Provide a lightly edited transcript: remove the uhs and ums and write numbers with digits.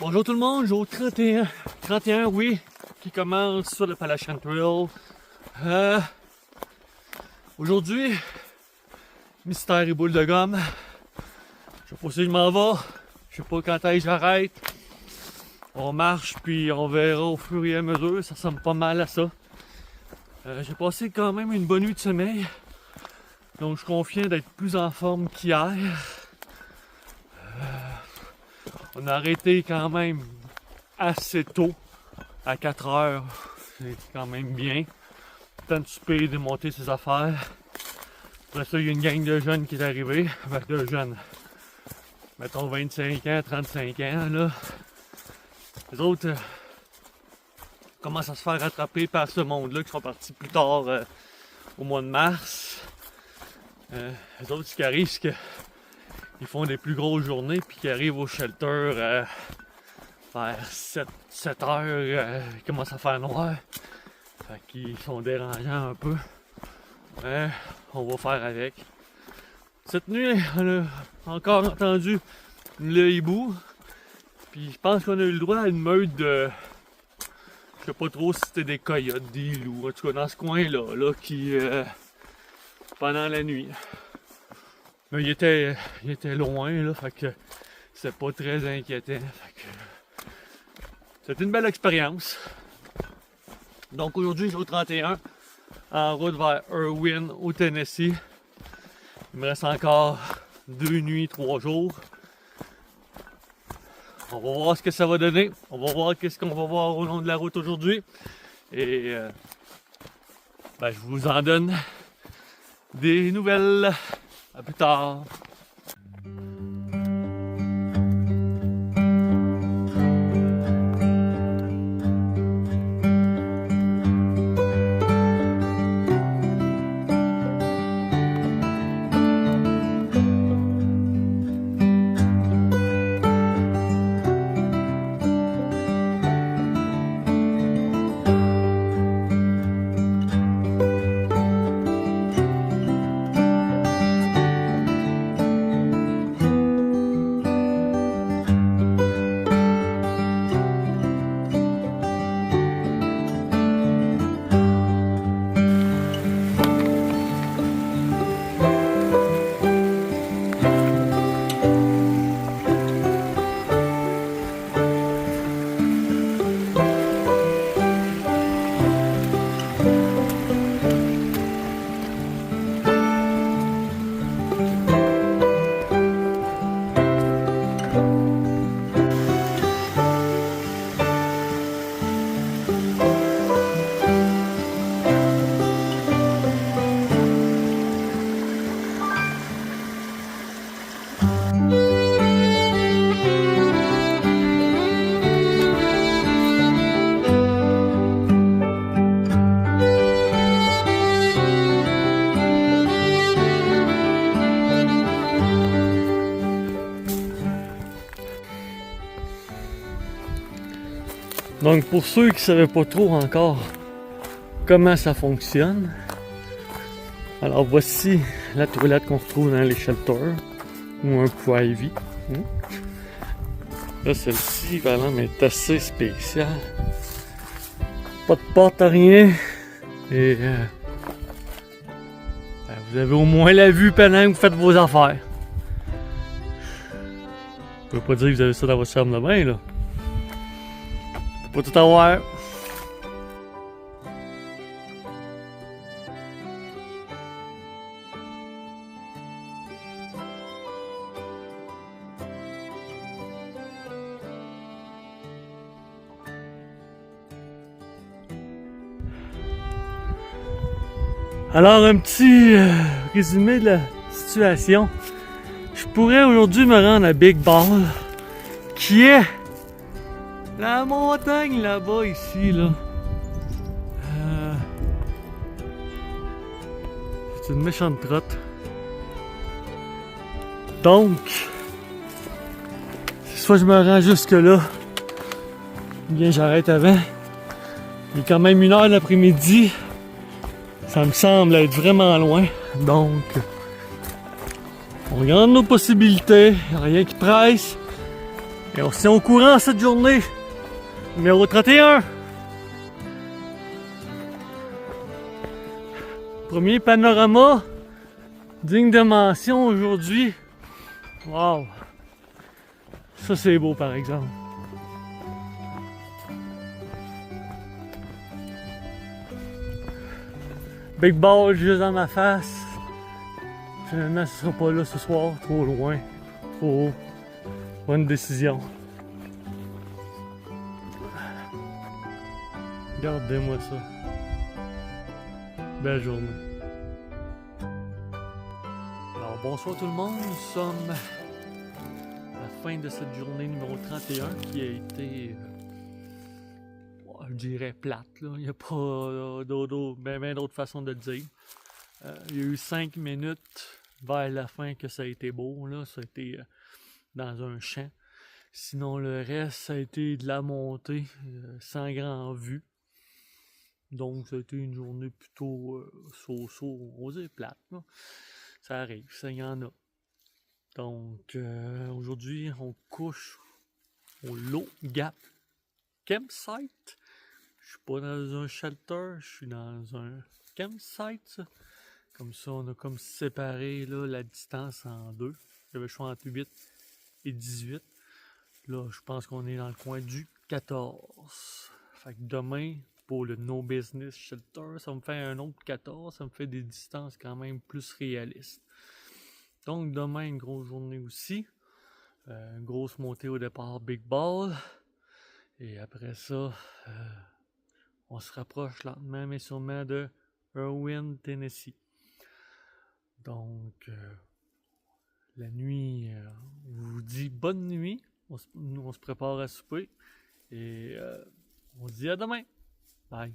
Bonjour tout le monde, jour 31. 31, oui, qui commence sur le Appalachian Trail. Aujourd'hui, mystère et boule de gomme. Je sais pas si je m'en vais, je sais pas quand est-ce que j'arrête. On marche puis on verra au fur et à mesure, ça ressemble pas mal à ça. J'ai passé quand même une bonne nuit de sommeil, donc je suis confiant d'être plus en forme qu'hier. On a arrêté quand même assez tôt, à 4 heures, c'est quand même bien. Temps de souper, de monter ses affaires. Après ça, il y a une gang de jeunes qui est arrivée, avec de jeunes, mettons 25 ans, 35 ans, là. Les autres commencent à se faire rattraper par ce monde-là, qui sont partis plus tard au mois de mars. Les autres, ce qui arrive, c'est qu'ils font des plus grosses journées, puis qu'ils arrivent au shelter vers 7 heures, il commence à faire noir. Fait qu'ils sont dérangeants un peu. Mais on va faire avec. Cette nuit, on a encore entendu le hibou. Puis je pense qu'on a eu le droit à une meute de... Je sais pas trop si c'était des coyotes, des loups, en tout cas dans ce coin-là, là, qui... pendant la nuit. Mais il était loin, là, fait que c'est pas très inquiétant. Fait que c'était une belle expérience. Donc aujourd'hui, jour 31, en route vers Erwin, au Tennessee. Il me reste encore 2 nuits, 3 jours. On va voir ce que ça va donner. On va voir qu'est-ce qu'on va voir au long de la route aujourd'hui. Et je vous en donne des nouvelles. À plus tard. Donc pour ceux qui ne savaient pas trop encore comment ça fonctionne, alors voici la toilette qu'on retrouve dans les shelters ou un private. Là celle-ci, est assez spéciale. Pas de porte à rien. Et vous avez au moins la vue pendant que vous faites vos affaires. Je ne veux pas dire que vous avez ça dans votre chambre de bain là. Pas tout avoir. Alors un petit résumé de la situation. Je pourrais aujourd'hui me rendre à Big Ball, qui est la montagne là-bas, ici, là. C'est une méchante trotte. Donc, soit je me rends jusque là, ou bien j'arrête avant. Il est quand même 1h de l'après-midi. Ça me semble être vraiment loin. Donc, on regarde nos possibilités. Rien qui presse. Et on se tient au courant cette journée. Numéro 31. Premier panorama digne de mention aujourd'hui. Wow! Ça c'est beau par exemple. Big Ball juste dans ma face. Finalement ce sera pas là ce soir, trop loin, trop haut. Bonne décision. Regardez-moi ça. Belle journée. Alors bonsoir tout le monde, nous sommes à la fin de cette journée numéro 31 qui a été, je dirais plate, là. Il n'y a pas ben d'autres façons de le dire. Il y a eu 5 minutes vers la fin que ça a été beau, là. Ça a été dans un champ. Sinon le reste, ça a été de la montée, sans grand vue. Donc ça a été une journée plutôt so-so, on va dire plate, là. Ça arrive, ça y en a. Donc aujourd'hui, on couche au Low Gap Campsite. Je suis pas dans un shelter, je suis dans un campsite. Ça. Comme ça, on a comme séparé là, la distance en deux. J'avais le choix entre 8 et 18. Là, je pense qu'on est dans le coin du 14. Fait que demain, pour le No Business Shelter, ça me fait un autre 14. Ça me fait des distances quand même plus réalistes. Donc demain, une grosse journée aussi. Une grosse montée au départ Big Ball. Et après ça, on se rapproche lentement mais sûrement de Erwin, Tennessee. Donc, la nuit, on vous dit bonne nuit. Nous, on se prépare à souper. Et on se dit à demain. Bye.